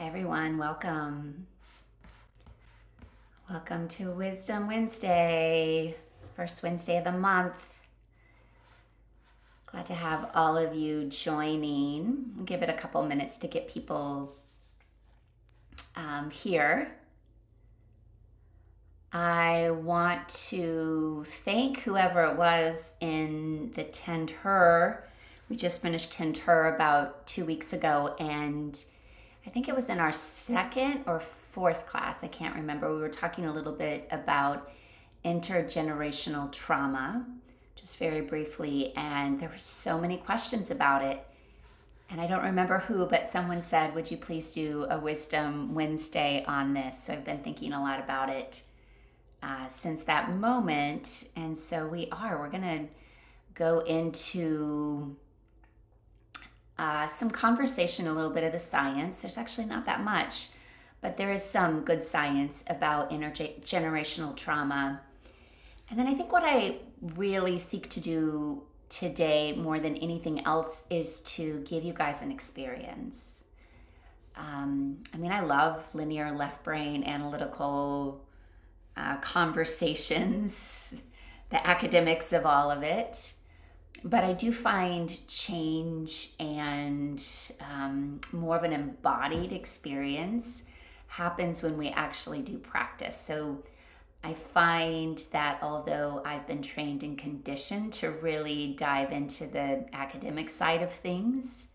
Hi everyone, welcome. Welcome to Wisdom Wednesday, first Wednesday of the month. Glad to have all of you joining. I'll give it a couple minutes to get people here. I want to thank whoever it was in the Tend Her. We just finished Tend Her about 2 weeks ago, and I think it was in our second or fourth class, I can't remember. We were talking a little bit about intergenerational trauma, just very briefly, and there were so many questions about it. And I don't remember who, but someone said, would you please do a Wisdom Wednesday on this? So I've been thinking a lot about it since that moment. And so we're going to go into some conversation, a little bit of the science. There's actually not that much, but there is some good science about intergenerational trauma. And then I think what I really seek to do today more than anything else is to give you guys an experience. I love linear left brain analytical conversations, the academics of all of it. But I do find change and more of an embodied experience happens when we actually do practice. So I find that although I've been trained and conditioned to really dive into the academic side of things,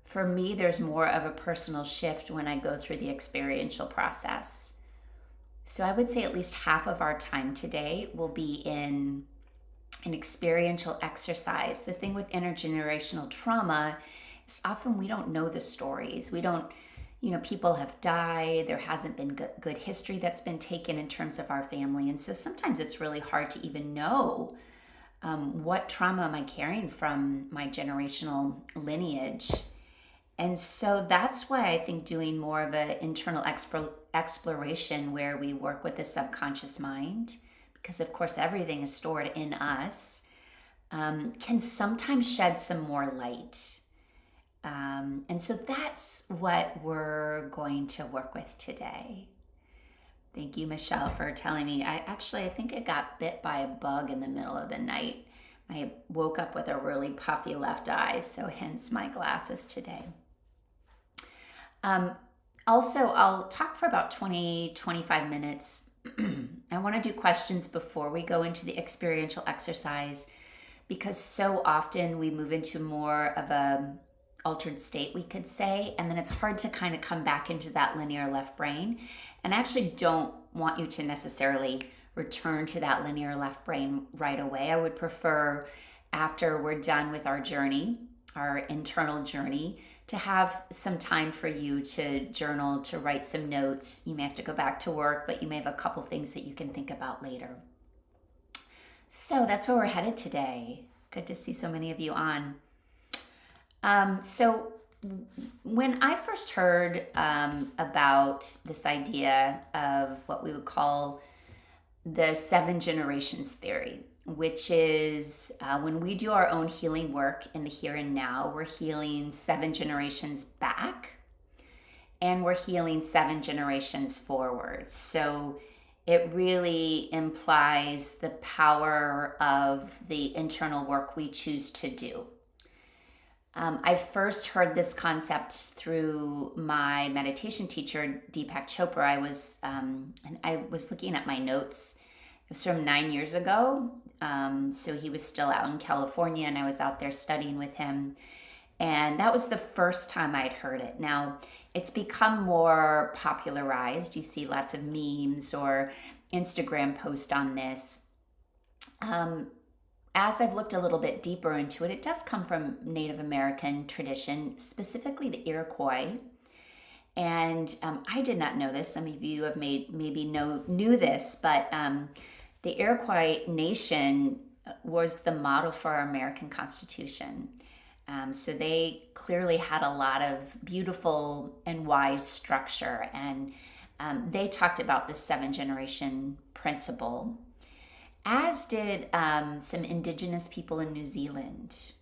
for me, there's more of a personal shift when I go through the experiential process. So I would say at least half of our time today will be in an experiential exercise. The thing with intergenerational trauma is often we don't know the stories. We don't, people have died. There hasn't been good history that's been taken in terms of our family. And so sometimes it's really hard to even know what trauma am I carrying from my generational lineage. And so that's why I think doing more of an internal exploration where we work with the subconscious mind, because of course everything is stored in us, can sometimes shed some more light. And so that's what we're going to work with today. Thank you, Michelle, for telling me. I think I got bit by a bug in the middle of the night. I woke up with a really puffy left eye, so hence my glasses today. Also, I'll talk for about 20-25 minutes. I want to do questions before we go into the experiential exercise, because so often we move into more of a altered state, we could say, and then it's hard to kind of come back into that linear left brain. And I actually don't want you to necessarily return to that linear left brain right away. I would prefer, after we're done with our journey, our internal journey, to have some time for you to journal, to write some notes. You may have to go back to work, but you may have a couple things that you can think about later. So that's where we're headed today. Good to see so many of you on. So when I first heard about this idea of what we would call the 7 generations theory, which is when we do our own healing work in the here and now, we're healing 7 generations back and we're healing 7 generations forward. So it really implies the power of the internal work we choose to do. I first heard this concept through my meditation teacher, Deepak Chopra. I was looking at my notes. It was from 9 years ago. So he was still out in California and I was out there studying with him. And that was the first time I'd heard it. Now, it's become more popularized. You see lots of memes or Instagram posts on this. As I've looked a little bit deeper into it, it does come from Native American tradition, specifically the Iroquois. And I did not know this. Some of you have knew this, but the Iroquois nation was the model for our American Constitution. So they clearly had a lot of beautiful and wise structure. And they talked about the 7 generation principle, as did some Indigenous people in New Zealand.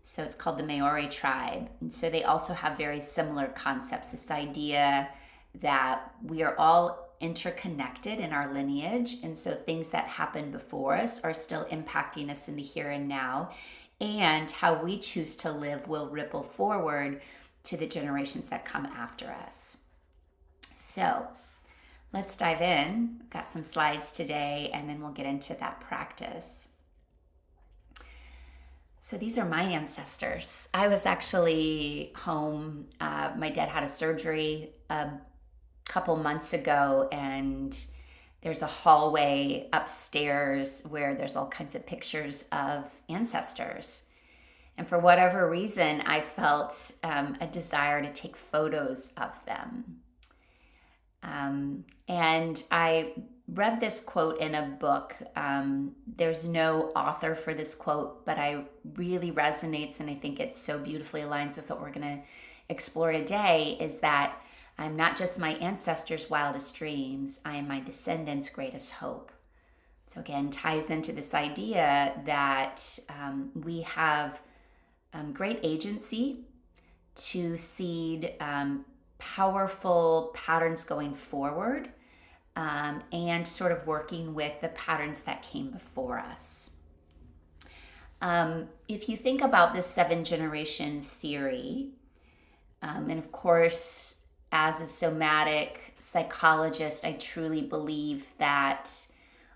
So it's called the Maori tribe. And so they also have very similar concepts, this idea that we are all interconnected in our lineage. And so things that happened before us are still impacting us in the here and now. And how we choose to live will ripple forward to the generations that come after us. So let's dive in. I've got some slides today, and then we'll get into that practice. So these are my ancestors. I was actually home. My dad had a surgery a couple months ago, and there's a hallway upstairs where there's all kinds of pictures of ancestors. And for whatever reason, I felt a desire to take photos of them. And I read this quote in a book. There's no author for this quote, but I really resonates, and I think it so beautifully aligns with what we're going to explore today, is that I'm not just my ancestors' wildest dreams, I am my descendants' greatest hope. So again, ties into this idea that we have great agency to seed powerful patterns going forward, and sort of working with the patterns that came before us. If you think about this 7-generation theory, and of course, as a somatic psychologist, I truly believe that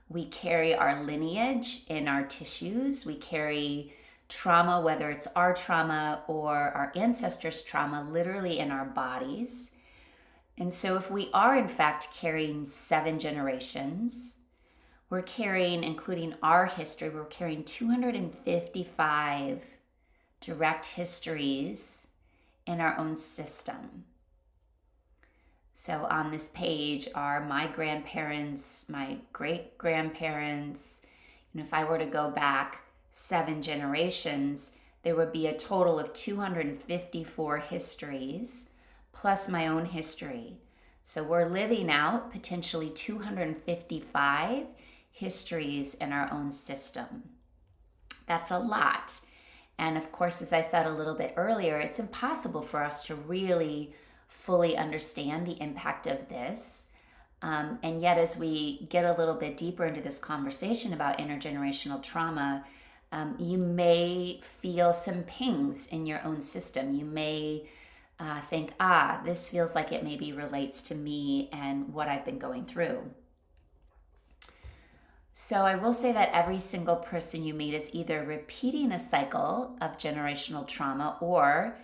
we carry our lineage in our tissues. We carry trauma, whether it's our trauma or our ancestors' trauma, literally in our bodies. And so if we are in fact carrying 7 generations, we're carrying, including our history, we're carrying 255 direct histories in our own system. So on this page are my grandparents, my great-grandparents. And if I were to go back 7 generations, there would be a total of 254 histories, plus my own history. So we're living out potentially 255 histories in our own system. That's a lot. And of course, as I said a little bit earlier, it's impossible for us to really fully understand the impact of this. And yet, as we get a little bit deeper into this conversation about intergenerational trauma, you may feel some pings in your own system. You may think, this feels like it maybe relates to me and what I've been going through. So I will say that every single person you meet is either repeating a cycle of generational trauma, or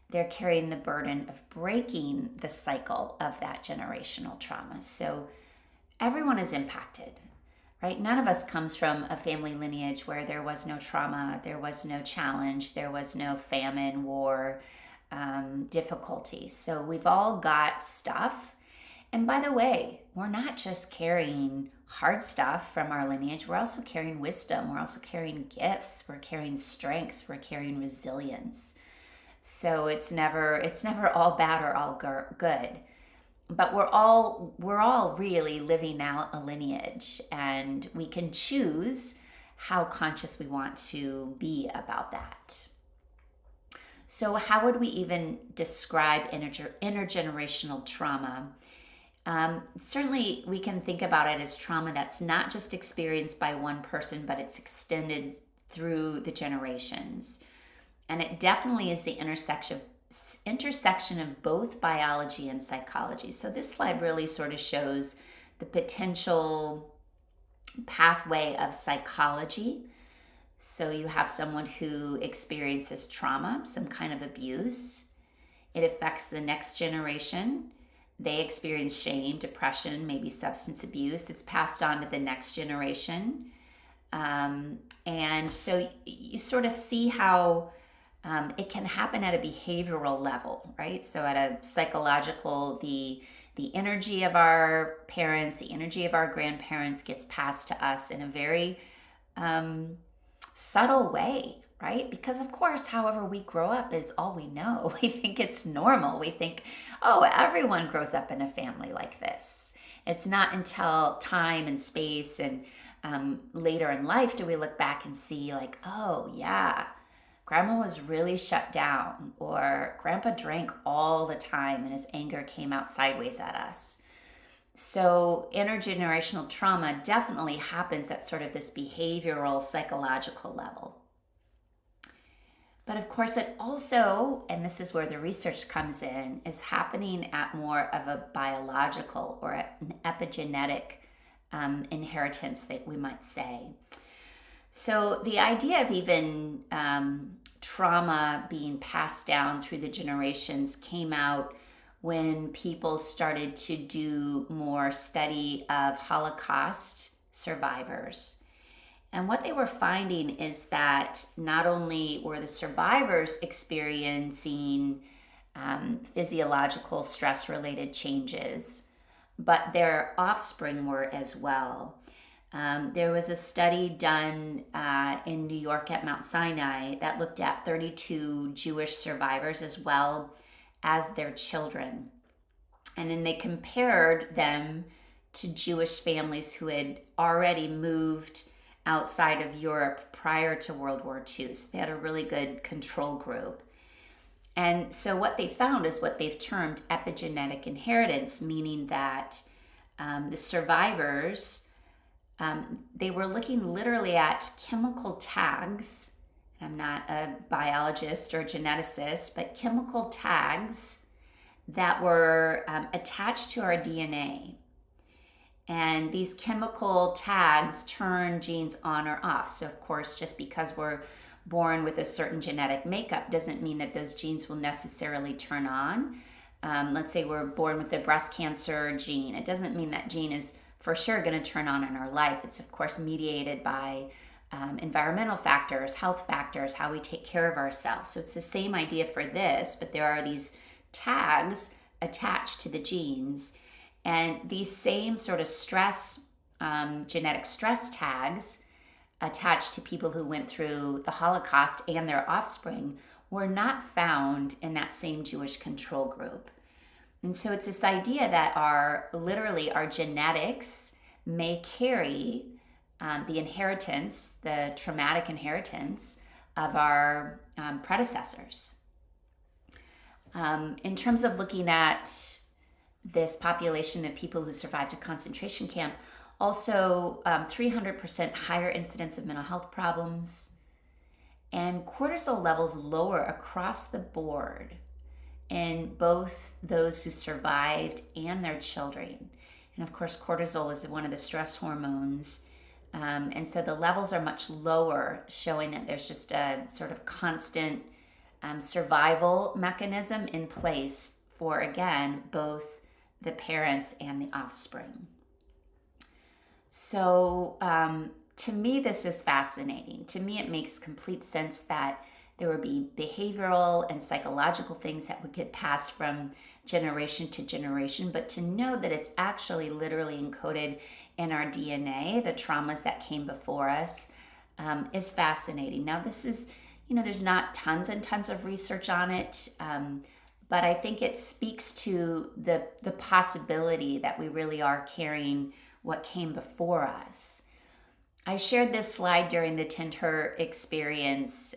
they're carrying the burden of breaking the cycle of that generational trauma. So everyone is impacted, right? None of us comes from a family lineage where there was no trauma, there was no challenge, there was no famine, war, difficulty. So we've all got stuff. And by the way, we're not just carrying hard stuff from our lineage, we're also carrying wisdom, we're also carrying gifts, we're carrying strengths, we're carrying resilience. So it's never all bad or all good. But we're all really living out a lineage, and we can choose how conscious we want to be about that. So how would we even describe intergenerational trauma? Certainly we can think about it as trauma that's not just experienced by one person, but it's extended through the generations. And it definitely is the intersection of both biology and psychology. So this slide really sort of shows the potential pathway of psychology. So you have someone who experiences trauma, some kind of abuse. It affects the next generation. They experience shame, depression, maybe substance abuse. It's passed on to the next generation. And so you sort of see how it can happen at a behavioral level, right? So at a psychological, the energy of our parents, the energy of our grandparents gets passed to us in a very subtle way, right? Because of course, however we grow up is all we know. We think it's normal. We think, oh, everyone grows up in a family like this. It's not until time and space and later in life do we look back and see like, oh yeah, grandma was really shut down, or grandpa drank all the time and his anger came out sideways at us. So intergenerational trauma definitely happens at sort of this behavioral, psychological level. But of course, it also, and this is where the research comes in, is happening at more of a biological or an epigenetic inheritance, that we might say. So the idea of even trauma being passed down through the generations came out when people started to do more study of Holocaust survivors. And what they were finding is that not only were the survivors experiencing physiological stress-related changes, but their offspring were as well. There was a study done in New York at Mount Sinai that looked at 32 Jewish survivors as well as their children. And then they compared them to Jewish families who had already moved outside of Europe prior to World War II. So they had a really good control group. And so what they found is what they've termed epigenetic inheritance, meaning that the survivors, they were looking literally at chemical tags. I'm not a biologist or geneticist, but chemical tags that were attached to our DNA. And these chemical tags turn genes on or off. So of course, just because we're born with a certain genetic makeup doesn't mean that those genes will necessarily turn on. Let's say we're born with the breast cancer gene. It doesn't mean that gene is for sure going to turn on in our life. It's of course mediated by environmental factors, health factors, how we take care of ourselves. So it's the same idea for this, but there are these tags attached to the genes. And these same sort of stress, genetic stress tags attached to people who went through the Holocaust and their offspring were not found in that same Jewish control group. And so it's this idea that our genetics may carry the inheritance, the traumatic inheritance of our predecessors. In terms of looking at this population of people who survived a concentration camp, also 300% higher incidence of mental health problems, and cortisol levels lower across the board in both those who survived and their children. And of course, cortisol is one of the stress hormones. And so the levels are much lower, showing that there's just a sort of constant survival mechanism in place for, again, both the parents and the offspring. So to me, this is fascinating. To me, it makes complete sense that there would be behavioral and psychological things that would get passed from generation to generation, but to know that it's actually literally encoded in our DNA, the traumas that came before us, is fascinating. Now, this is, there's not tons and tons of research on it, but I think it speaks to the possibility that we really are carrying what came before us. I shared this slide during the Tinder experience.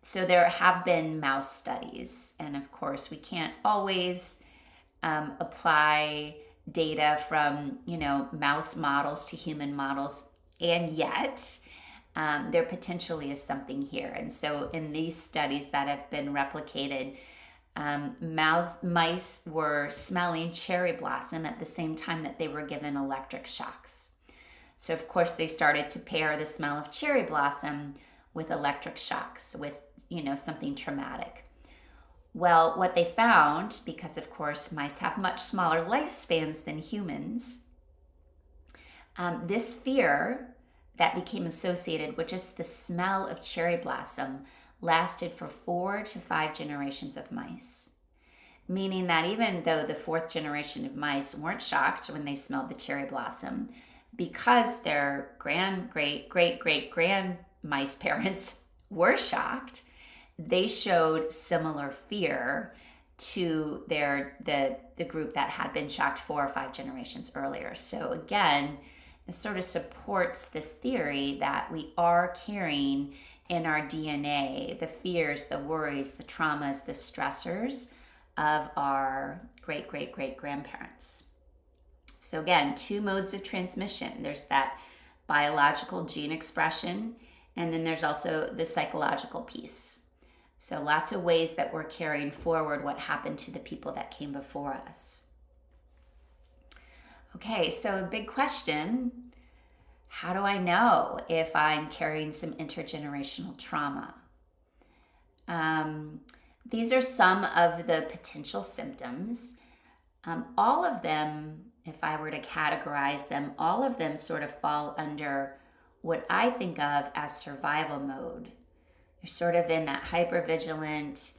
So there have been mouse studies, and of course we can't always apply data from mouse models to human models, and yet there potentially is something here. And so in these studies that have been replicated, mice were smelling cherry blossom at the same time that they were given electric shocks. So of course they started to pair the smell of cherry blossom with electric shocks, with something traumatic. Well, what they found, because of course mice have much smaller lifespans than humans, this fear that became associated with just the smell of cherry blossom lasted for 4 to 5 generations of mice. Meaning that even though the 4th generation of mice weren't shocked when they smelled the cherry blossom, because their great-great-great-great-grand mice parents were shocked, they showed similar fear to the group that had been shocked 4 or 5 generations earlier. So again, this sort of supports this theory that we are carrying in our DNA, the fears, the worries, the traumas, the stressors of our great-great-great-grandparents. So again, 2 modes of transmission. There's that biological gene expression, and then there's also the psychological piece. So lots of ways that we're carrying forward what happened to the people that came before us. Okay, so a big question, how do I know if I'm carrying some intergenerational trauma? These are some of the potential symptoms. All of them, if I were to categorize them, all of them sort of fall under what I think of as survival mode. You're sort of in that hypervigilant,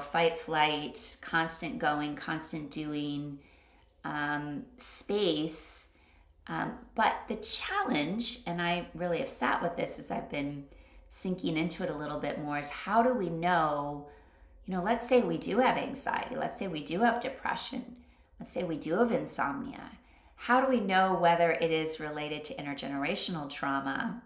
fight, flight, constant going, constant doing space. But the challenge, and I really have sat with this as I've been sinking into it a little bit more, is how do we know, let's say we do have anxiety, let's say we do have depression, let's say we do have insomnia. How do we know whether it is related to intergenerational trauma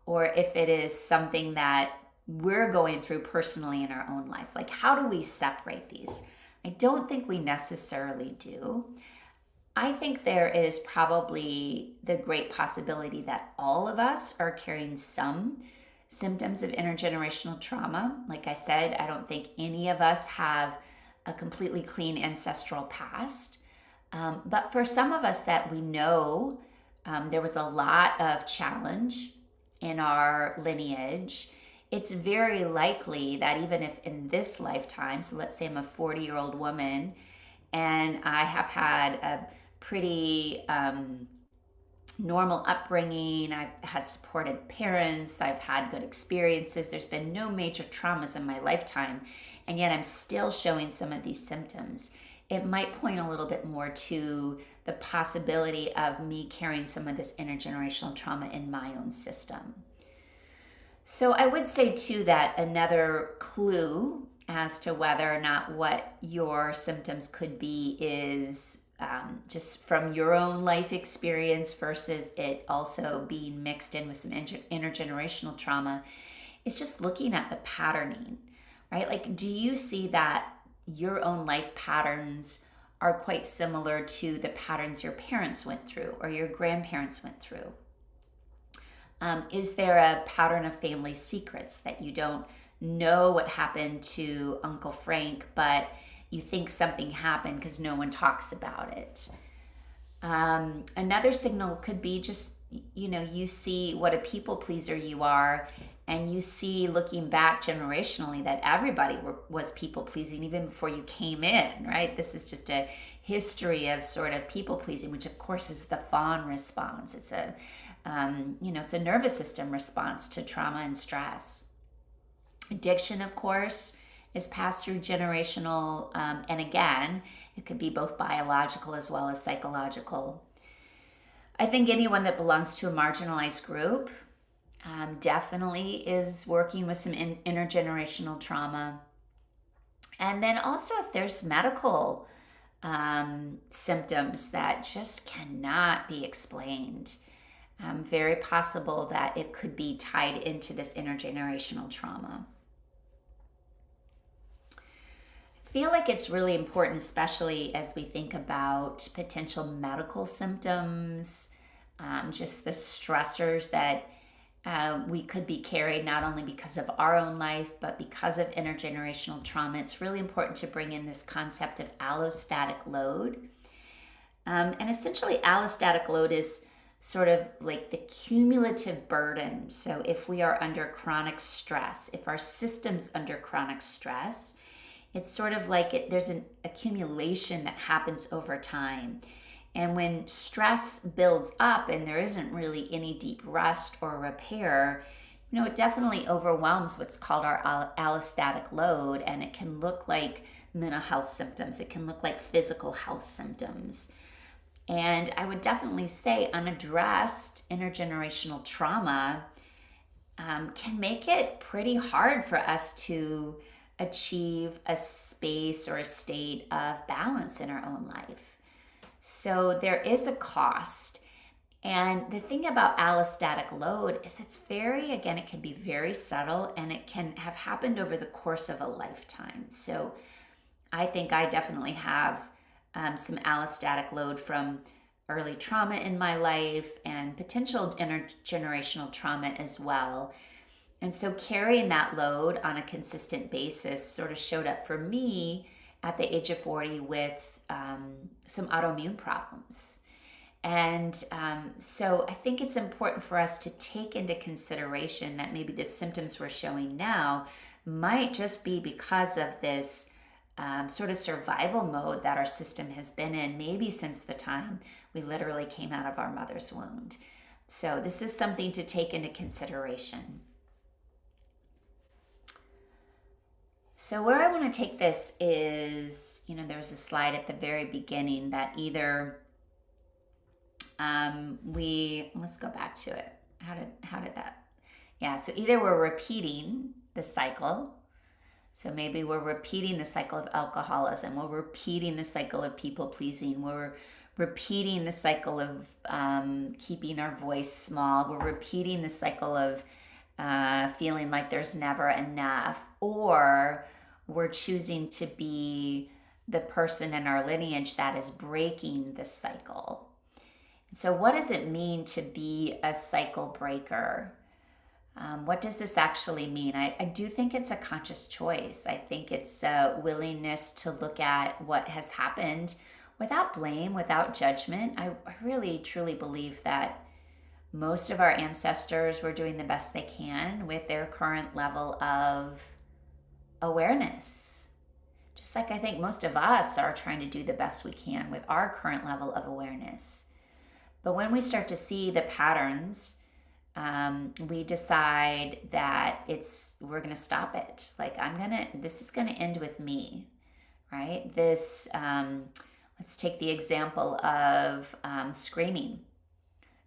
or if it is something that we're going through personally in our own life? Like, how do we separate these? I don't think we necessarily do. I think there is probably the great possibility that all of us are carrying some symptoms of intergenerational trauma. Like I said, I don't think any of us have a completely clean ancestral past. But for some of us that we know, there was a lot of challenge in our lineage. It's very likely that even if in this lifetime, so let's say I'm a 40-year-old woman and I have had a pretty normal upbringing, I've had supported parents, I've had good experiences, there's been no major traumas in my lifetime, and yet I'm still showing some of these symptoms. It might point a little bit more to the possibility of me carrying some of this intergenerational trauma in my own system. So I would say too that another clue as to whether or not what your symptoms could be is just from your own life experience versus it also being mixed in with some intergenerational trauma, is just looking at the patterning, right? Like, do you see that your own life patterns are quite similar to the patterns your parents went through or your grandparents went through? Is there a pattern of family secrets that you don't know what happened to Uncle Frank, but you think something happened because no one talks about it? Another signal could be just, you see what a people pleaser you are, and you see, looking back generationally, that everybody was people pleasing even before you came in, right? This is just a history of sort of people pleasing, which of course is the fawn response. It's a it's a nervous system response to trauma and stress. Addiction, of course, is passed through generational, and again, it could be both biological as well as psychological. I think anyone that belongs to a marginalized group definitely is working with some intergenerational trauma. And then also if there's medical symptoms that just cannot be explained, very possible that it could be tied into this intergenerational trauma. I feel like it's really important, especially as we think about potential medical symptoms, just the stressors that we could be carried not only because of our own life, but because of intergenerational trauma. It's really important to bring in this concept of allostatic load. And essentially, allostatic load is sort of like the cumulative burden. So if we are under chronic stress, if our system's under chronic stress, it's sort of like there's an accumulation that happens over time. And when stress builds up and there isn't really any deep rest or repair, it definitely overwhelms what's called our allostatic load, and it can look like mental health symptoms. It can look like physical health symptoms. And I would definitely say unaddressed intergenerational trauma can make it pretty hard for us to achieve a space or a state of balance in our own life. So there is a cost. And the thing about allostatic load is it's very, again, it can be very subtle, and it can have happened over the course of a lifetime. So I think I definitely have some allostatic load from early trauma in my life and potential intergenerational trauma as well. And so carrying that load on a consistent basis sort of showed up for me at the age of 40 with some autoimmune problems. And so I think it's important for us to take into consideration that maybe the symptoms we're showing now might just be because of this sort of survival mode that our system has been in, maybe since the time we literally came out of our mother's womb. So this is something to take into consideration. So where I want to take this is, there was a slide at the very beginning that either let's go back to it. How did that? Yeah, so either we're repeating the cycle. So maybe we're repeating the cycle of alcoholism. We're repeating the cycle of people pleasing. We're repeating the cycle of keeping our voice small. We're repeating the cycle of feeling like there's never enough. Or we're choosing to be the person in our lineage that is breaking the cycle. So what does it mean to be a cycle breaker? What does this actually mean? I do think it's a conscious choice. I think it's a willingness to look at what has happened without blame, without judgment. I really, truly believe that most of our ancestors were doing the best they can with their current level of awareness. Just like I think most of us are trying to do the best we can with our current level of awareness. But when we start to see the patterns, we decide that we're going to stop it. Like this is going to end with me, right? Let's take the example of screaming.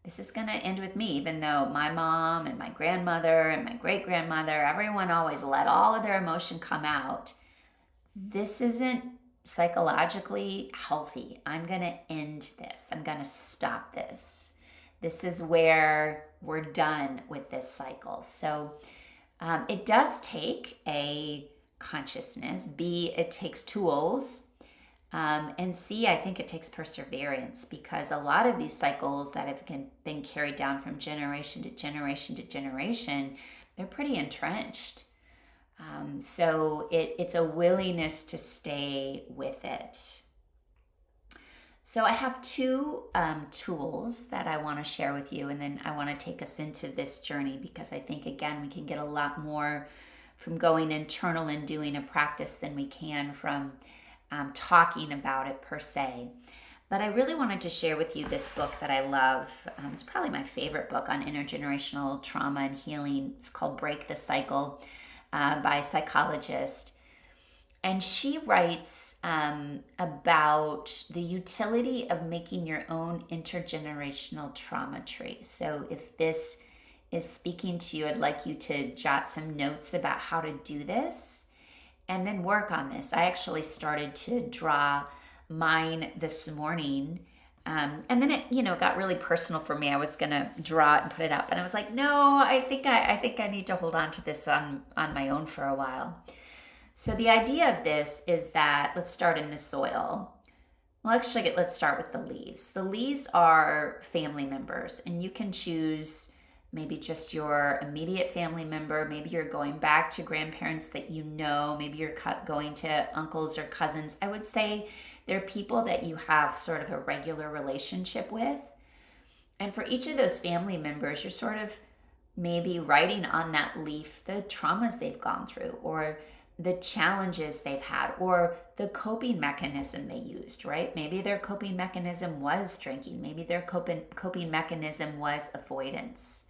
This is going to end with me, even though my mom and my grandmother and my great-grandmother, everyone always let all of their emotion come out. This isn't psychologically healthy. I'm going to end this. I'm going to stop this. This is where we're done with this cycle. So it does take a consciousness. B, it takes tools. And C, I think it takes perseverance, because a lot of these cycles that have been carried down from generation to generation to generation, they're pretty entrenched. So it's a willingness to stay with it. So I have two tools that I want to share with you, and then I want to take us into this journey, because I think, again, we can get a lot more from going internal and doing a practice than we can from talking about it per se. But I really wanted to share with you this book that I love. It's probably my favorite book on intergenerational trauma and healing. It's called Break the Cycle by a psychologist. And she writes about the utility of making your own intergenerational trauma tree. So if this is speaking to you, I'd like you to jot some notes about how to do this and then work on this. I actually started to draw mine this morning. And then it, got really personal for me. I was gonna draw it and put it up, and I was like, no, I think I need to hold on to this on my own for a while. So the idea of this is that, let's start in the soil. Well, actually, let's start with the leaves. The leaves are family members, and you can choose maybe just your immediate family member. Maybe you're going back to grandparents that you know. Maybe you're going to uncles or cousins. I would say they're people that you have sort of a regular relationship with. And for each of those family members, you're sort of maybe writing on that leaf the traumas they've gone through, or the challenges they've had, or the coping mechanism they used, right? Maybe their coping mechanism was drinking. Maybe their coping mechanism was avoidance.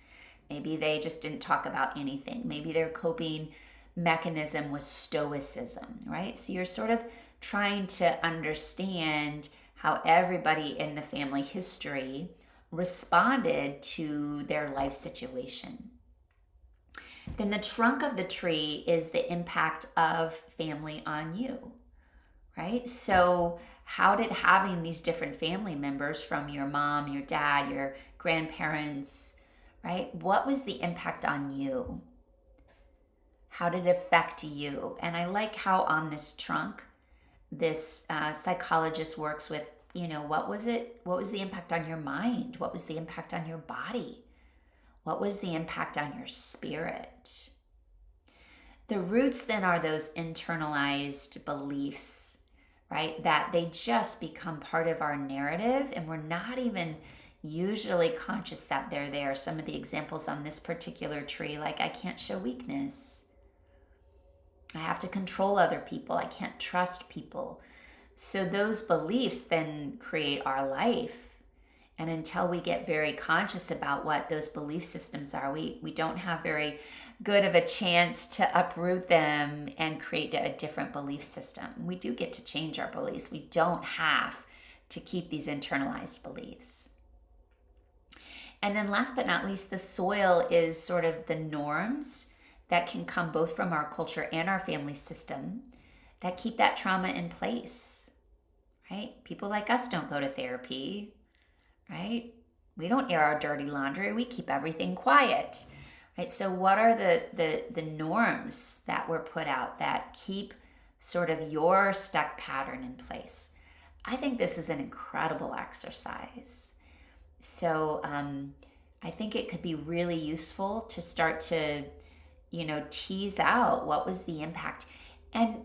Maybe they just didn't talk about anything. Maybe their coping mechanism was stoicism, right? So you're sort of trying to understand how everybody in the family history responded to their life situation. Then the trunk of the tree is the impact of family on you, right? So how did having these different family members, from your mom, your dad, your grandparents, right? What was the impact on you? How did it affect you? And I like how on this trunk, this psychologist works with, what was it? What was the impact on your mind? What was the impact on your body? What was the impact on your spirit? The roots then are those internalized beliefs, right? That they just become part of our narrative, and we're not even usually conscious that they're there. Some of the examples on this particular tree, like I can't show weakness. I have to control other people. I can't trust people. So those beliefs then create our life. And until we get very conscious about what those belief systems are, we don't have very good of a chance to uproot them and create a different belief system. We do get to change our beliefs. We don't have to keep these internalized beliefs. And then last but not least, the soil is sort of the norms that can come both from our culture and our family system that keep that trauma in place, right? People like us don't go to therapy, right? We don't air our dirty laundry. We keep everything quiet, right? So what are the norms that were put out that keep sort of your stuck pattern in place? I think this is an incredible exercise. So I think it could be really useful to start to tease out what was the impact. And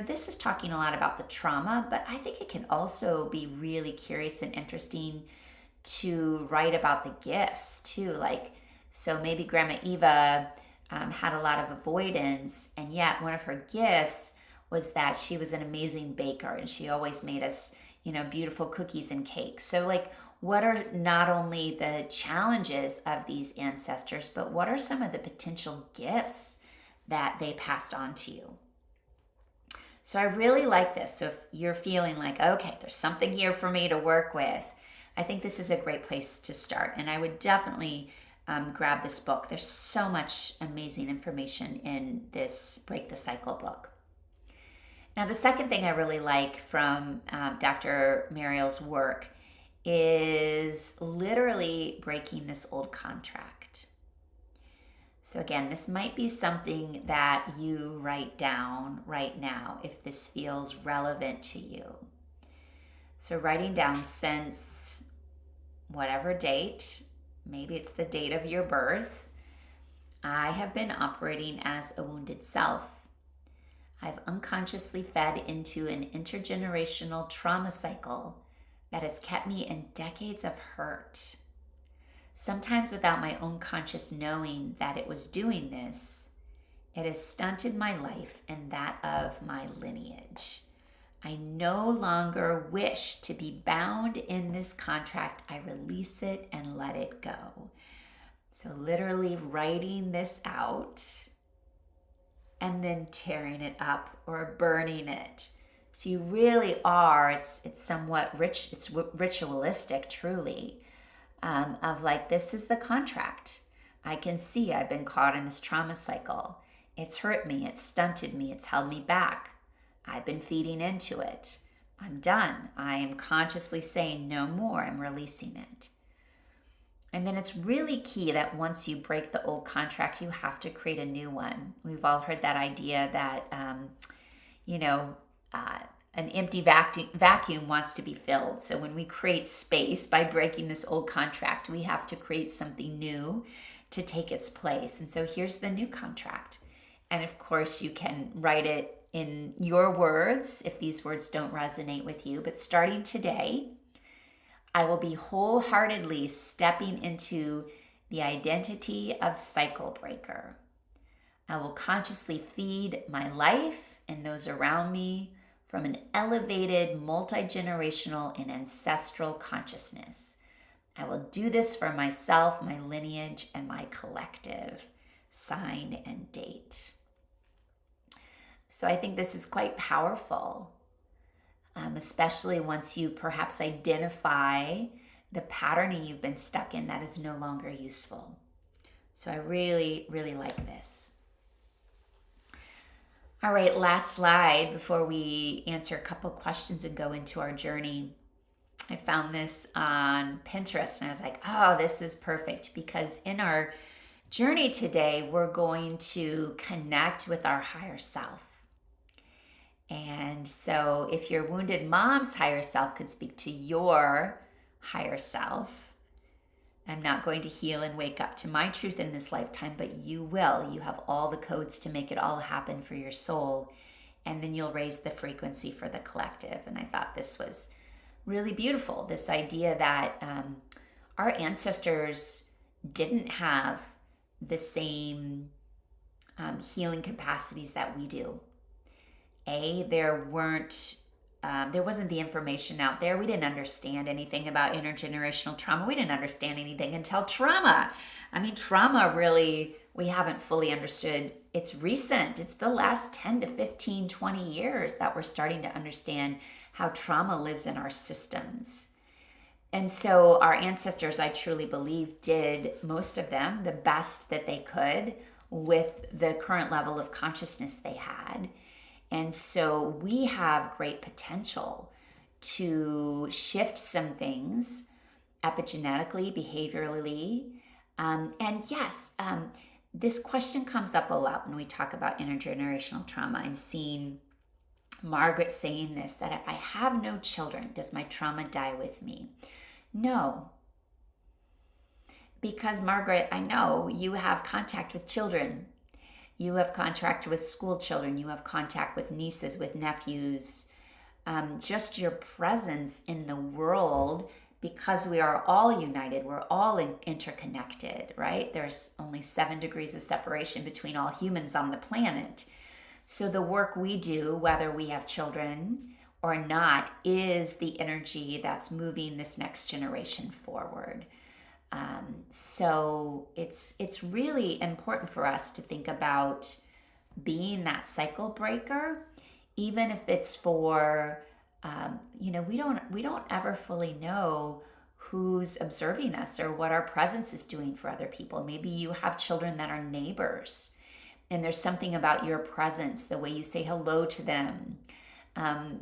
this is talking a lot about the trauma, but I think it can also be really curious and interesting to write about the gifts too. Like, so maybe Grandma Eva had a lot of avoidance, and yet one of her gifts was that she was an amazing baker, and she always made us, beautiful cookies and cakes. So like, what are not only the challenges of these ancestors, but what are some of the potential gifts that they passed on to you? So I really like this. So if you're feeling like, okay, there's something here for me to work with, I think this is a great place to start. And I would definitely grab this book. There's so much amazing information in this Break the Cycle book. Now, the second thing I really like from Dr. Mariel's work is literally breaking this old contract. So again, this might be something that you write down right now if this feels relevant to you. So writing down since whatever date, maybe it's the date of your birth, I have been operating as a wounded self. I've unconsciously fed into an intergenerational trauma cycle that has kept me in decades of hurt. Sometimes without my own conscious knowing that it was doing this, it has stunted my life and that of my lineage. I no longer wish to be bound in this contract. I release it and let it go. So literally writing this out and then tearing it up or burning it. So you really are, it's somewhat rich, it's ritualistic truly, of like, this is the contract. I can see I've been caught in this trauma cycle. It's hurt me, it's stunted me, it's held me back. I've been feeding into it. I'm done. I am consciously saying no more. I'm releasing it. And then it's really key that once you break the old contract, you have to create a new one. We've all heard that idea that, an empty vacuum wants to be filled. So when we create space by breaking this old contract, we have to create something new to take its place. And so here's the new contract. And of course, you can write it in your words if these words don't resonate with you. But starting today, I will be wholeheartedly stepping into the identity of cycle breaker. I will consciously feed my life and those around me from an elevated, multi-generational and ancestral consciousness. I will do this for myself, my lineage, and my collective. Sign and date. So I think this is quite powerful, especially once you perhaps identify the patterning you've been stuck in that is no longer useful. So I really, really like this. All right, last slide before we answer a couple questions and go into our journey. I found this on Pinterest and I was like, oh, this is perfect, because in our journey today, we're going to connect with our higher self. And so if your wounded mom's higher self could speak to your higher self, I'm not going to heal and wake up to my truth in this lifetime, but you will. You have all the codes to make it all happen for your soul. And then you'll raise the frequency for the collective. And I thought this was really beautiful. This idea that our ancestors didn't have the same healing capacities that we do. There wasn't the information out there. We didn't understand anything about intergenerational trauma. We didn't understand anything until trauma. I mean, trauma really, we haven't fully understood. It's recent. It's the last 10 to 15, 20 years that we're starting to understand how trauma lives in our systems. And so our ancestors, I truly believe, did, most of them, the best that they could with the current level of consciousness they had. And so we have great potential to shift some things epigenetically, behaviorally. And yes, this question comes up a lot when we talk about intergenerational trauma. I'm seeing Margaret saying this, that if I have no children, does my trauma die with me? No. Because Margaret, I know you have contact with children. You have contact with school children. You have contact with nieces, with nephews. Just your presence in the world, because we are all united. We're all interconnected, right? There's only 7 degrees of separation between all humans on the planet. So the work we do, whether we have children or not, is the energy that's moving this next generation forward. So it's really important for us to think about being that cycle breaker, even if it's for, we don't ever fully know who's observing us or what our presence is doing for other people. Maybe you have children that are neighbors, and there's something about your presence, the way you say hello to them,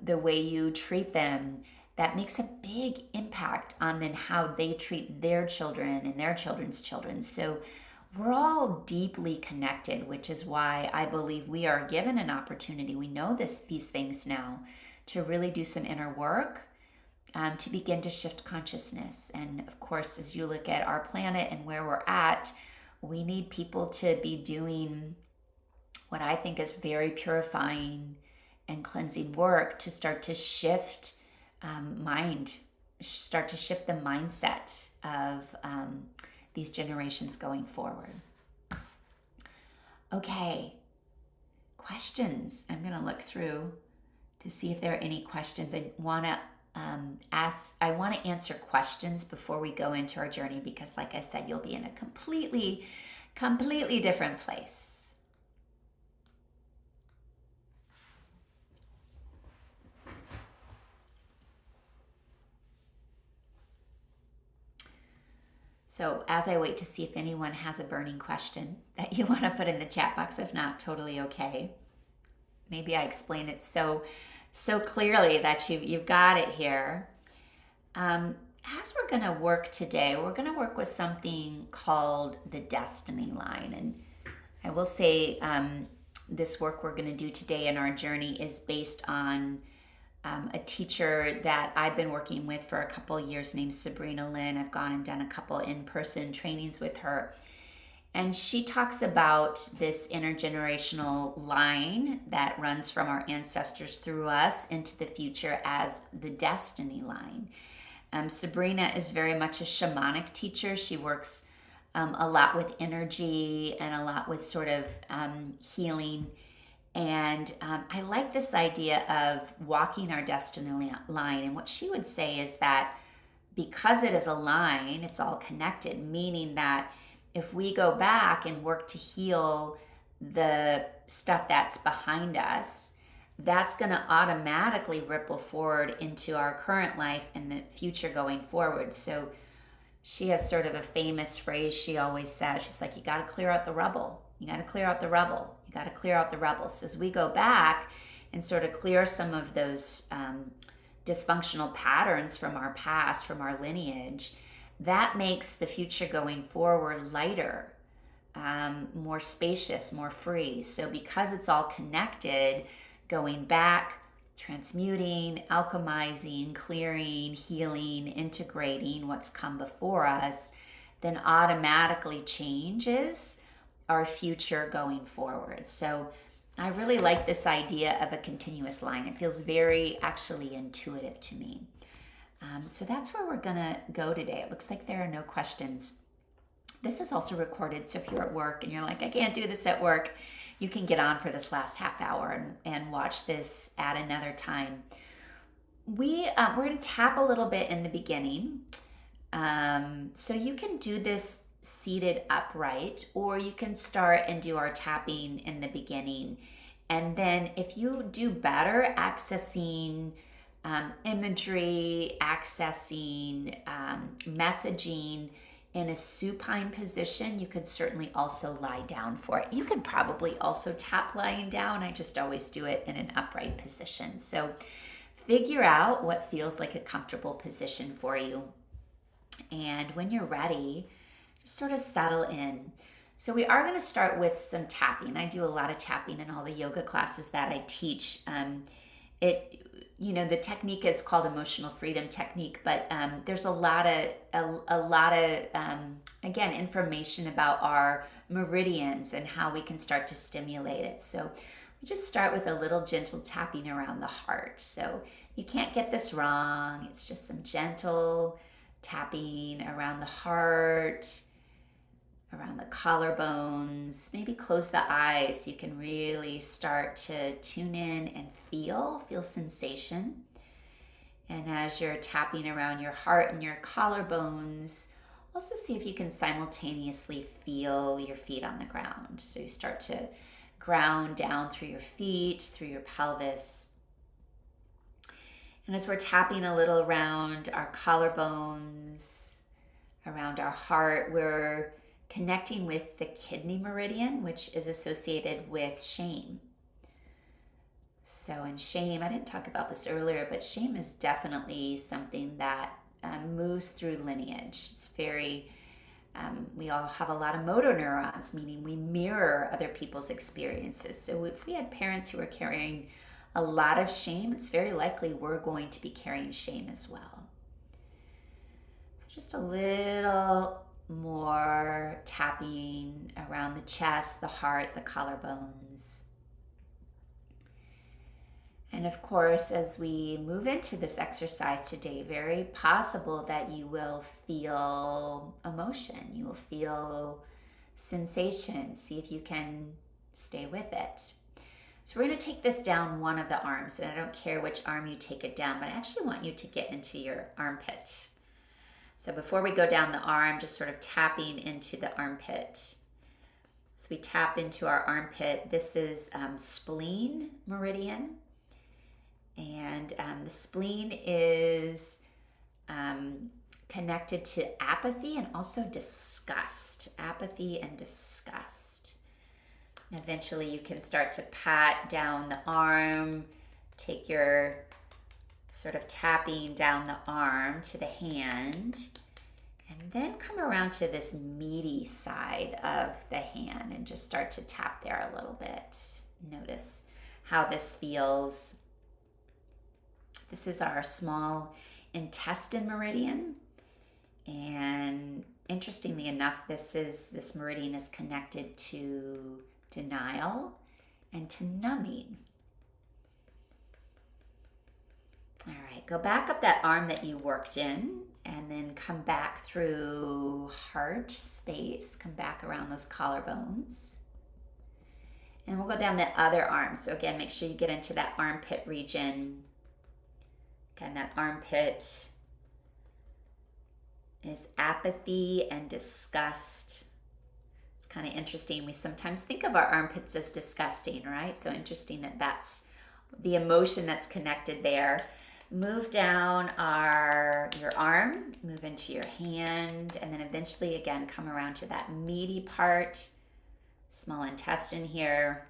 the way you treat them, that makes a big impact on then how they treat their children and their children's children. So we're all deeply connected, which is why I believe we are given an opportunity. We know these things now, to really do some inner work, to begin to shift consciousness. And of course, as you look at our planet and where we're at, we need people to be doing what I think is very purifying and cleansing work to start to shift start to shift the mindset of these generations going forward. Okay, questions. I'm going to look through to see if there are any questions. I want to answer questions before we go into our journey, because like I said, you'll be in a completely different place. So as I wait to see if anyone has a burning question that you want to put in the chat box, if not, totally okay. Maybe I explain it so clearly that you've got it here. As we're going to work today, we're going to work with something called the destiny line. And I will say this work we're going to do today in our journey is based on a teacher that I've been working with for a couple of years named Sabrina Lynn. I've gone and done a couple in-person trainings with her. And she talks about this intergenerational line that runs from our ancestors through us into the future as the destiny line. Sabrina is very much a shamanic teacher. She works a lot with energy and a lot with sort of healing. And I like this idea of walking our destiny line. And what she would say is that because it is a line, it's all connected, meaning that if we go back and work to heal the stuff that's behind us, that's going to automatically ripple forward into our current life and the future going forward. So she has sort of a famous phrase she always says. She's like, you got to clear out the rubble. You got to clear out the rubble. You got to clear out the rubble. So as we go back and sort of clear some of those dysfunctional patterns from our past, from our lineage, that makes the future going forward lighter, more spacious, more free. So because it's all connected, going back, transmuting, alchemizing, clearing, healing, integrating what's come before us, then automatically changes our future going forward. So I really like this idea of a continuous line. It feels very actually intuitive to me. So that's where we're gonna go today. It looks like there are no questions. This is also recorded, so if you're at work and you're like, I can't do this at work, you can get on for this last half hour and watch this at another time. We're gonna tap a little bit in the beginning. So you can do this seated upright, or you can start and do our tapping in the beginning. And then if you do better accessing imagery, accessing messaging in a supine position, you could certainly also lie down for it. You could probably also tap lying down. I just always do it in an upright position. So figure out what feels like a comfortable position for you. And when you're ready, just sort of settle in. So we are going to start with some tapping. I do a lot of tapping in all the yoga classes that I teach. The technique is called emotional freedom technique, but there's a lot of again, information about our meridians and how we can start to stimulate it. So we just start with a little gentle tapping around the heart. So you can't get this wrong. It's just some gentle tapping around the heart, around the collarbones. Maybe close the eyes so you can really start to tune in and feel sensation. And as you're tapping around your heart and your collarbones, also see if you can simultaneously feel your feet on the ground. So you start to ground down through your feet, through your pelvis. And as we're tapping a little around our collarbones, around our heart, we're connecting with the kidney meridian, which is associated with shame. So in shame, I didn't talk about this earlier, but shame is definitely something that moves through lineage. It's very, we all have a lot of motor neurons, meaning we mirror other people's experiences. So if we had parents who were carrying a lot of shame, it's very likely we're going to be carrying shame as well. So just a little more tapping around the chest, the heart, the collarbones. And of course, as we move into this exercise today, very possible that you will feel emotion, you will feel sensation. See if you can stay with it. So we're going to take this down one of the arms, and I don't care which arm you take it down, but I actually want you to get into your armpit. So before we go down the arm, just sort of tapping into the armpit. So we tap into our armpit. This is spleen meridian. And the spleen is connected to apathy and also disgust. Apathy and disgust. And eventually you can start to pat down the arm, take your sort of tapping down the arm to the hand, and then come around to this meaty side of the hand and just start to tap there a little bit. Notice how this feels. This is our small intestine meridian, and interestingly enough, this meridian is connected to denial and to numbing. All right, go back up that arm that you worked in, and then come back through heart space, come back around those collarbones. And we'll go down the other arm. So again, make sure you get into that armpit region. Again, that armpit is apathy and disgust. It's kind of interesting. We sometimes think of our armpits as disgusting, right? So interesting that that's the emotion that's connected there. Move down your arm, move into your hand, and then eventually again come around to that meaty part, small intestine here.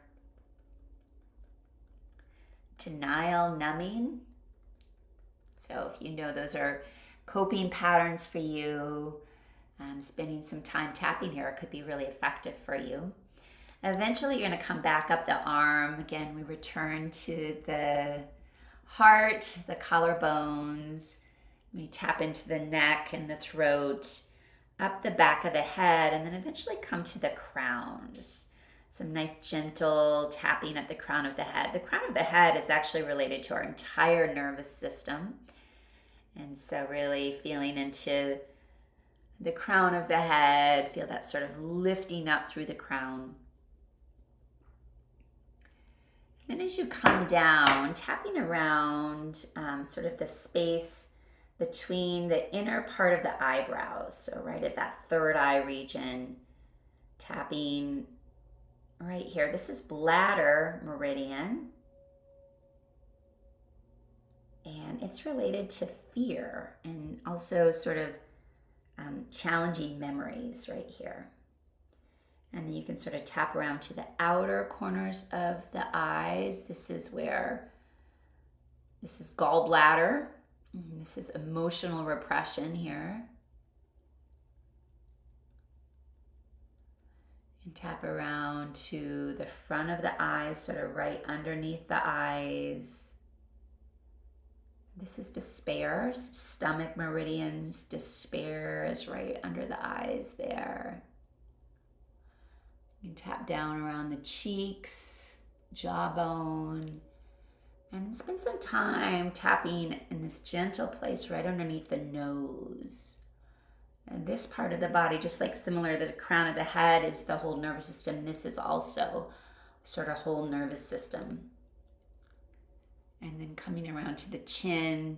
Denial, numbing. So if you know those are coping patterns for you, spending some time tapping here could be really effective for you. Eventually, you're going to come back up the arm. Again, we return to the heart, the collarbones. We tap into the neck and the throat, up the back of the head, and then eventually come to the crown. Just some nice gentle tapping at the crown of the head. The crown of the head is actually related to our entire nervous system. And so really feeling into the crown of the head, feel that sort of lifting up through the crown. And as you come down, tapping around sort of the space between the inner part of the eyebrows, so right at that third eye region, tapping right here. This is bladder meridian, and it's related to fear and also sort of challenging memories right here. And then you can sort of tap around to the outer corners of the eyes. This is gallbladder. This is emotional repression here. And tap around to the front of the eyes, sort of right underneath the eyes. This is despair, stomach meridians. Despair is right under the eyes there. You can tap down around the cheeks, jawbone, and spend some time tapping in this gentle place right underneath the nose. And this part of the body, just like similar to the crown of the head, is the whole nervous system. This is also sort of whole nervous system. And then coming around to the chin.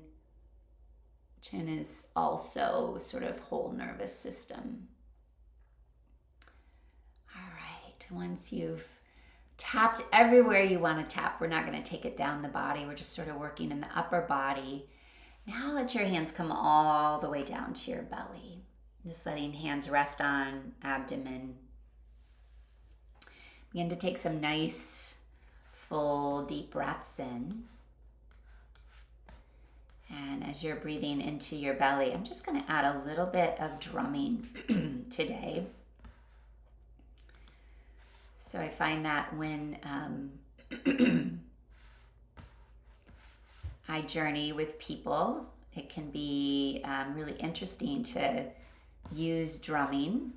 Chin is also sort of whole nervous system. Once you've tapped everywhere you want to tap, we're not going to take it down the body. We're just sort of working in the upper body. Now let your hands come all the way down to your belly. Just letting hands rest on abdomen. Begin to take some nice, full, deep breaths in. And as you're breathing into your belly, I'm just going to add a little bit of drumming today. So I find that when I journey with people, it can be really interesting to use drumming,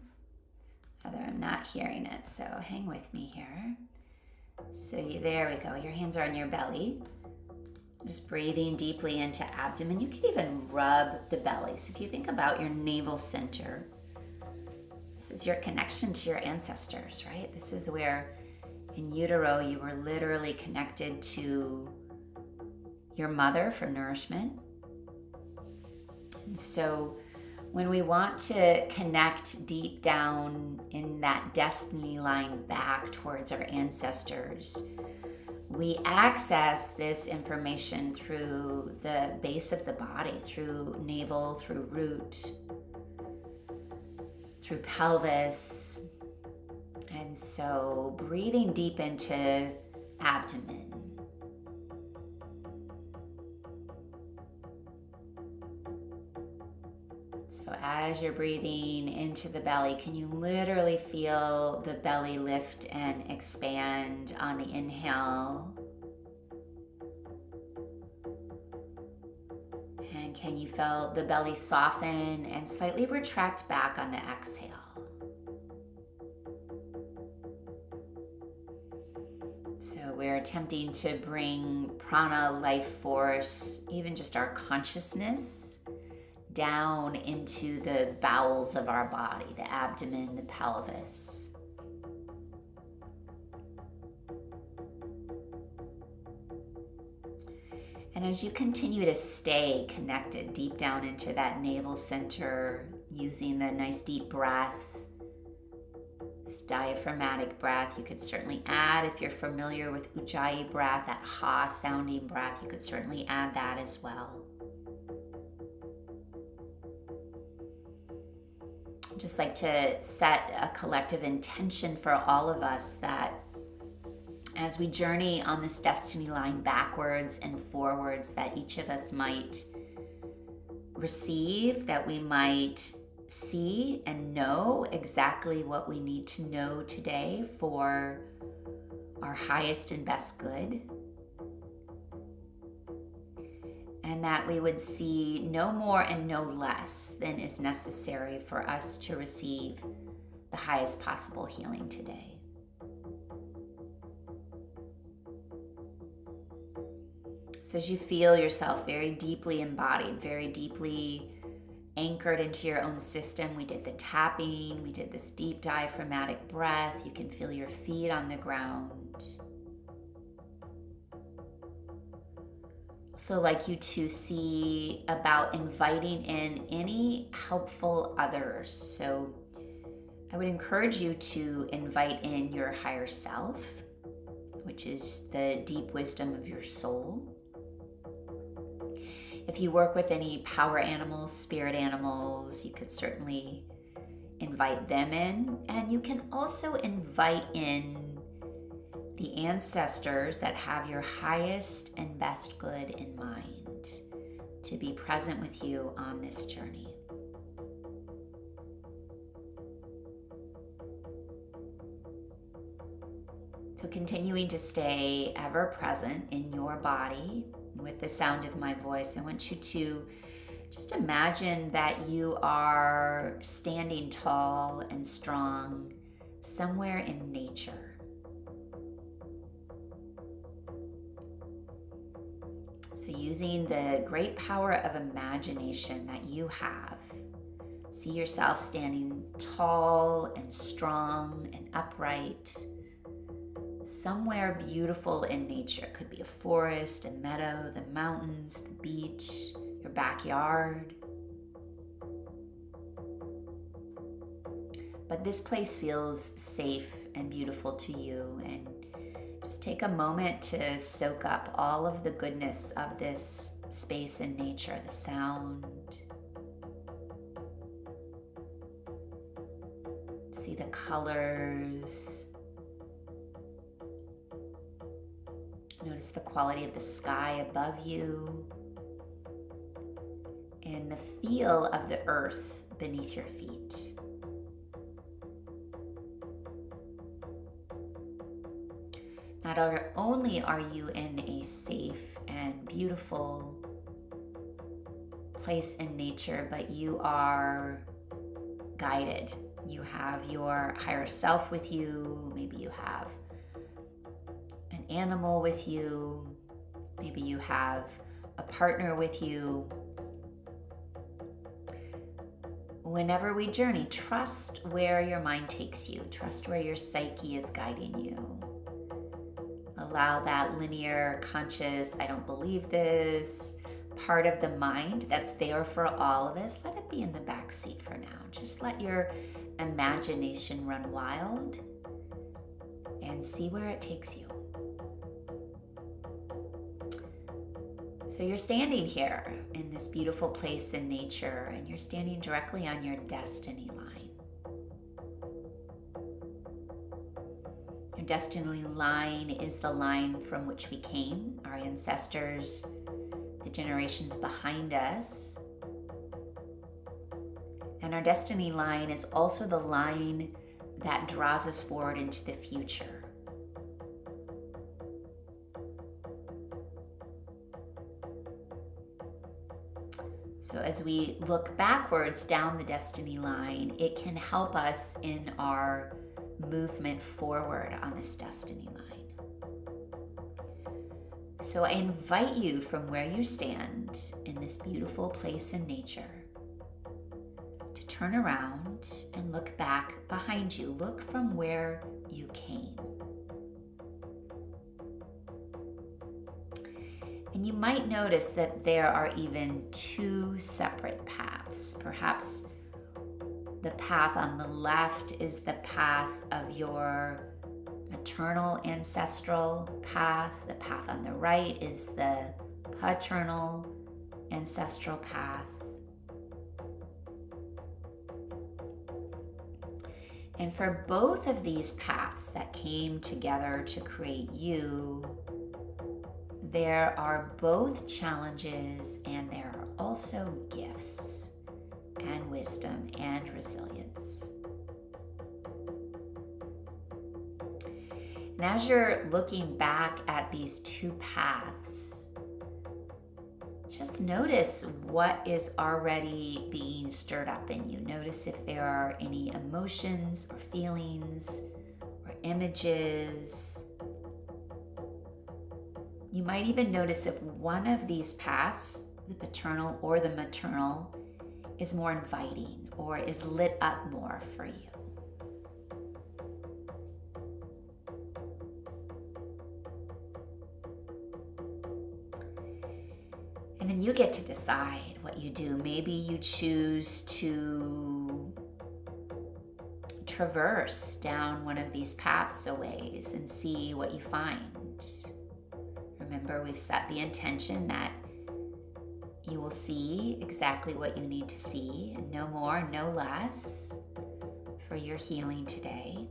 although I'm not hearing it, so hang with me here. So there we go, your hands are on your belly. Just breathing deeply into abdomen. You can even rub the belly. So if you think about your navel center, this is your connection to your ancestors, right? This is where in utero you were literally connected to your mother for nourishment. And so when we want to connect deep down in that destiny line back towards our ancestors, we access this information through the base of the body, through navel, through root, through pelvis. And so breathing deep into abdomen. So as you're breathing into the belly, can you literally feel the belly lift and expand on the inhale? And can you feel the belly soften and slightly retract back on the exhale? So we're attempting to bring prana, life force, even just our consciousness, down into the bowels of our body, the abdomen, the pelvis. And as you continue to stay connected deep down into that navel center, using the nice deep breath, this diaphragmatic breath, you could certainly add, if you're familiar with Ujjayi breath, that ha sounding breath, you could certainly add that as well. Just like to set a collective intention for all of us that as we journey on this destiny line backwards and forwards, that each of us might receive, that we might see and know exactly what we need to know today for our highest and best good. And that we would see no more and no less than is necessary for us to receive the highest possible healing today. So as you feel yourself very deeply embodied, very deeply anchored into your own system, we did the tapping, we did this deep diaphragmatic breath. You can feel your feet on the ground. Also like you to see about inviting in any helpful others. So I would encourage you to invite in your higher self, which is the deep wisdom of your soul. If you work with any power animals, spirit animals, you could certainly invite them in. And you can also invite in the ancestors that have your highest and best good in mind to be present with you on this journey. So continuing to stay ever present in your body with the sound of my voice, I want you to just imagine that you are standing tall and strong somewhere in nature. So using the great power of imagination that you have, see yourself standing tall and strong and upright, somewhere beautiful in nature. It could be a forest, a meadow, the mountains, the beach, your backyard. But this place feels safe and beautiful to you, and just take a moment to soak up all of the goodness of this space in nature, the sound. See the colors. Notice the quality of the sky above you and the feel of the earth beneath your feet. Not only are you in a safe and beautiful place in nature, but you are guided. You have your higher self with you. Maybe you have an animal with you. Maybe you have a partner with you. Whenever we journey, trust where your mind takes you. Trust where your psyche is guiding you. Allow that linear, conscious, I don't believe this, part of the mind that's there for all of us, let it be in the back seat for now. Just let your imagination run wild and see where it takes you. So you're standing here in this beautiful place in nature, and you're standing directly on your destiny line. Your destiny line is the line from which we came, our ancestors, the generations behind us. And our destiny line is also the line that draws us forward into the future. So as we look backwards down the destiny line, it can help us in our movement forward on this destiny line. So I invite you from where you stand in this beautiful place in nature to turn around and look back behind you. Look from where you came. And you might notice that there are even two separate paths. Perhaps the path on the left is the path of your maternal ancestral path. The path on the right is the paternal ancestral path. And for both of these paths that came together to create you, there are both challenges and there are also gifts and wisdom and resilience. And as you're looking back at these two paths, just notice what is already being stirred up in you. Notice if there are any emotions or feelings or images. You might even notice if one of these paths, the paternal or the maternal, is more inviting or is lit up more for you. And then you get to decide what you do. Maybe you choose to traverse down one of these paths a ways and see what you find. Remember, we've set the intention that you will see exactly what you need to see, and no more, no less, for your healing today.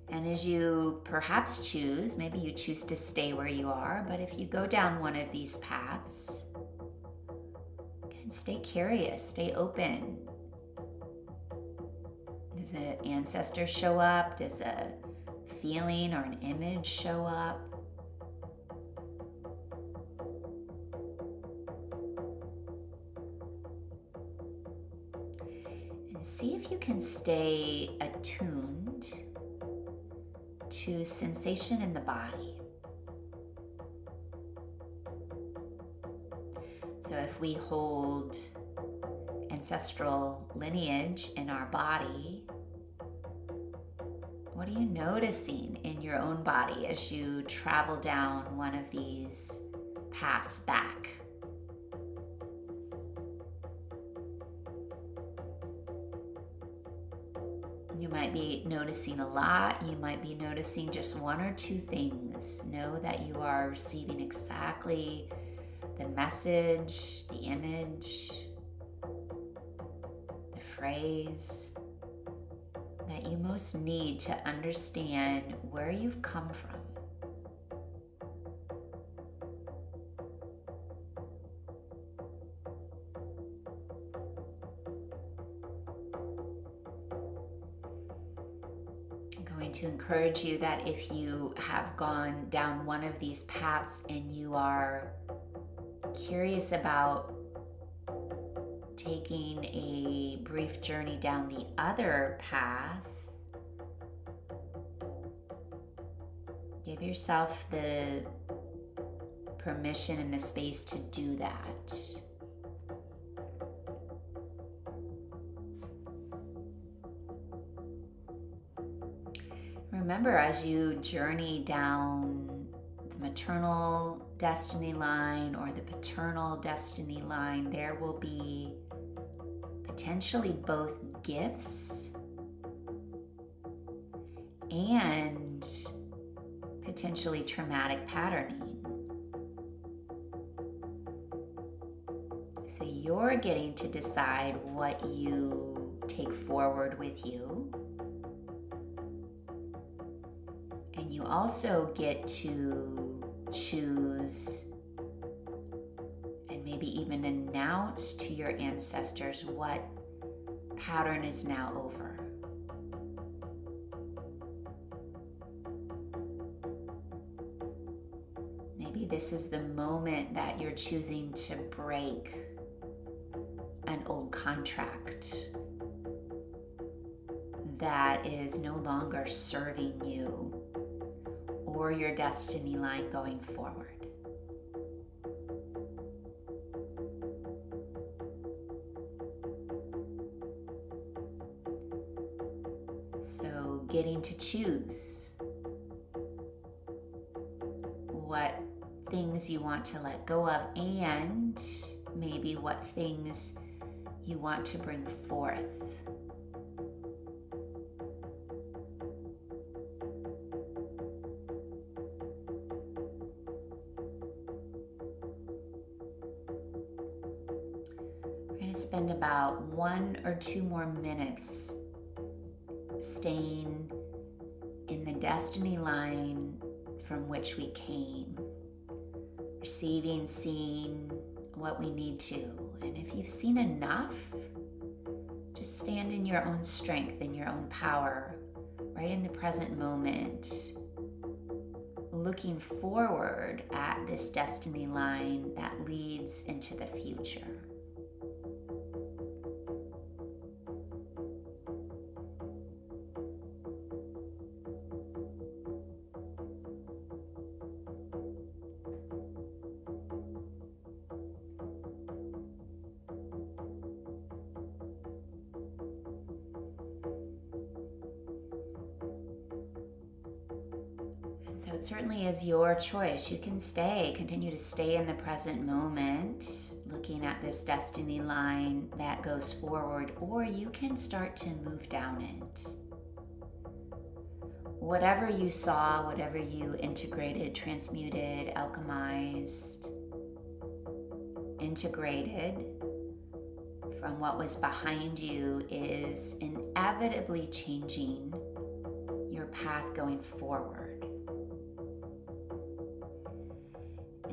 And as you perhaps choose, maybe you choose to stay where you are, but if you go down one of these paths, again, stay curious, stay open. Does an ancestor show up? Does a feeling or an image show up? And see if you can stay attuned to sensation in the body. So if we hold ancestral lineage in our body, what are you noticing in your own body as you travel down one of these paths back? You might be noticing a lot. You might be noticing just one or two things. Know that you are receiving exactly the message, the image, the phrase that you most need to understand where you've come from. To encourage you that if you have gone down one of these paths and you are curious about taking a brief journey down the other path, give yourself the permission and the space to do that. Remember, as you journey down the maternal destiny line or the paternal destiny line, there will be potentially both gifts and potentially traumatic patterning. So you're getting to decide what you take forward with you. And you also get to choose and maybe even announce to your ancestors what pattern is now over. Maybe this is the moment that you're choosing to break an old contract that is no longer serving you or your destiny line going forward. So getting to choose what things you want to let go of and maybe what things you want to bring forth. Spend about 1 or 2 more minutes staying in the destiny line from which we came, receiving, seeing what we need to. And if you've seen enough, just stand in your own strength, in your own power, right in the present moment, looking forward at this destiny line that leads into the future. So it certainly is your choice. You can continue to stay in the present moment, looking at this destiny line that goes forward, or you can start to move down it. Whatever you saw, whatever you integrated, transmuted, alchemized, integrated from what was behind you is inevitably changing your path going forward.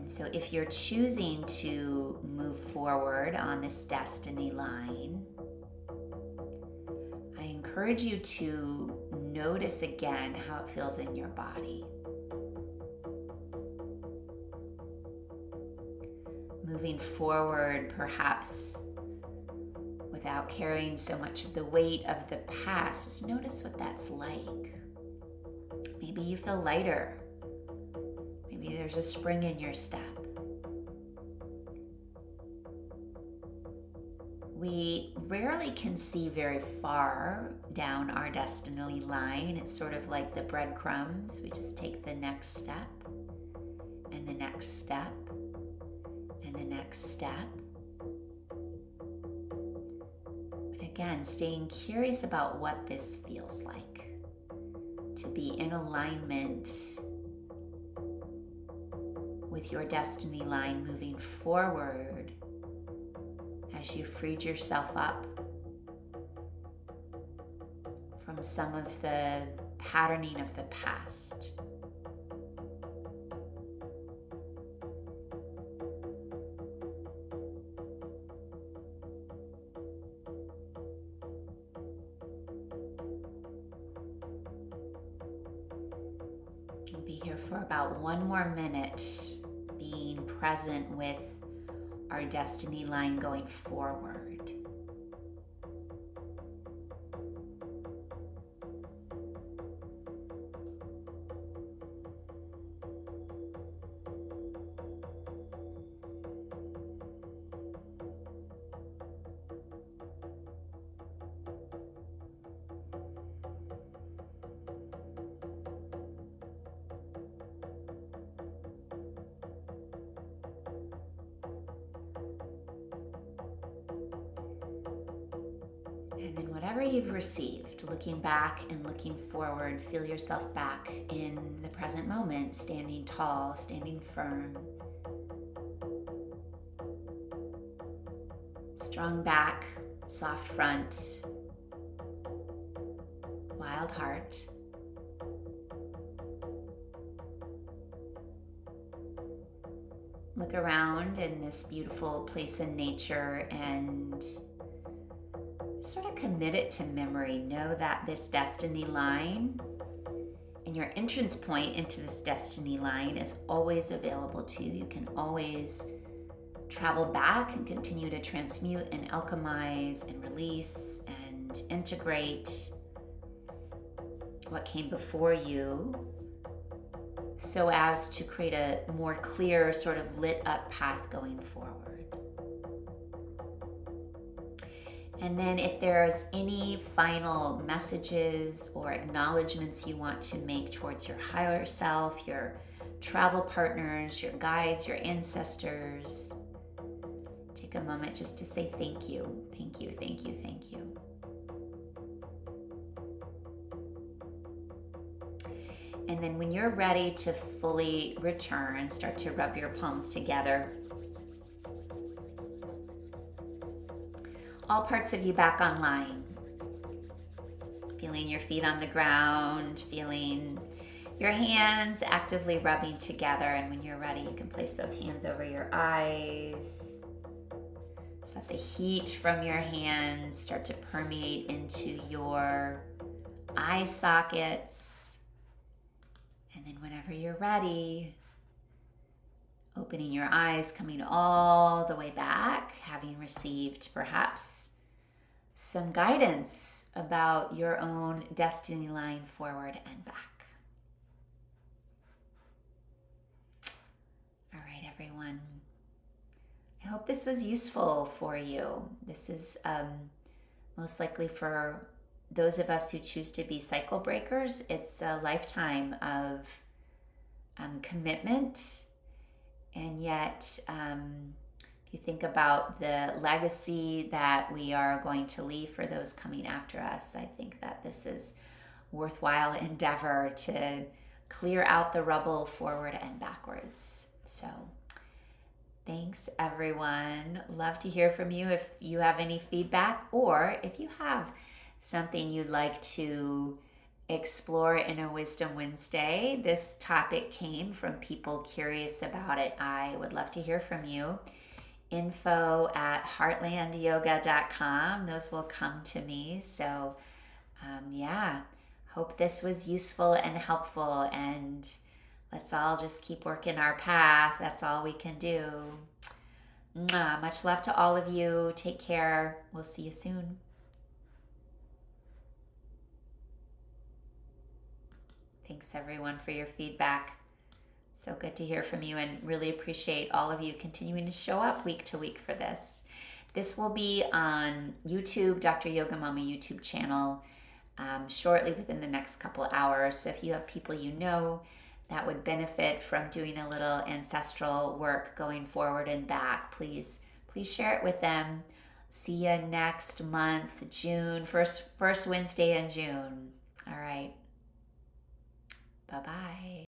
So if you're choosing to move forward on this destiny line, I encourage you to notice again how it feels in your body. Moving forward, perhaps without carrying so much of the weight of the past, just notice what that's like. Maybe you feel lighter. Maybe there's a spring in your step. We rarely can see very far down our destiny line. It's sort of like the breadcrumbs. We just take the next step, and the next step, and the next step. But again, staying curious about what this feels like, to be in alignment with your destiny line moving forward as you freed yourself up from some of the patterning of the past. I'll be here for about 1 more minute, being present with our destiny line going forward. And then whatever you've received, looking back and looking forward, feel yourself back in the present moment, standing tall, standing firm. Strong back, soft front, wild heart. Look around in this beautiful place in nature and sort of commit it to memory. Know that this destiny line and your entrance point into this destiny line is always available to you. You can always travel back and continue to transmute and alchemize and release and integrate what came before you, so as to create a more clear, sort of lit up path going forward. And then if there's any final messages or acknowledgments you want to make towards your higher self, your travel partners, your guides, your ancestors, take a moment just to say thank you, thank you, thank you, thank you. And then when you're ready to fully return, start to rub your palms together. All parts of you back online. Feeling your feet on the ground, feeling your hands actively rubbing together. And when you're ready, you can place those hands over your eyes. So let the heat from your hands start to permeate into your eye sockets. And then whenever you're ready, opening your eyes, coming all the way back, having received perhaps some guidance about your own destiny line forward and back. All right, everyone. I hope this was useful for you. This is most likely for those of us who choose to be cycle breakers. It's a lifetime of commitment. And yet, if you think about the legacy that we are going to leave for those coming after us, I think that this is worthwhile endeavor to clear out the rubble forward and backwards. So thanks, everyone. Love to hear from you if you have any feedback, or if you have something you'd like to explore in a Wisdom Wednesday. This topic came from people curious about it. I would love to hear from you. info@heartlandyoga.com. Those will come to me. So yeah, hope this was useful and helpful, and let's all just keep working our path. That's all we can do. Much love to all of you. Take care. We'll see you soon. Thanks, everyone, for your feedback. So good to hear from you, and really appreciate all of you continuing to show up week to week for this. This will be on YouTube, Dr. Yoga Mama YouTube channel, shortly within the next couple of hours. So if you have people you know that would benefit from doing a little ancestral work going forward and back, please share it with them. See you next month, June, first Wednesday in June. All right. Bye-bye.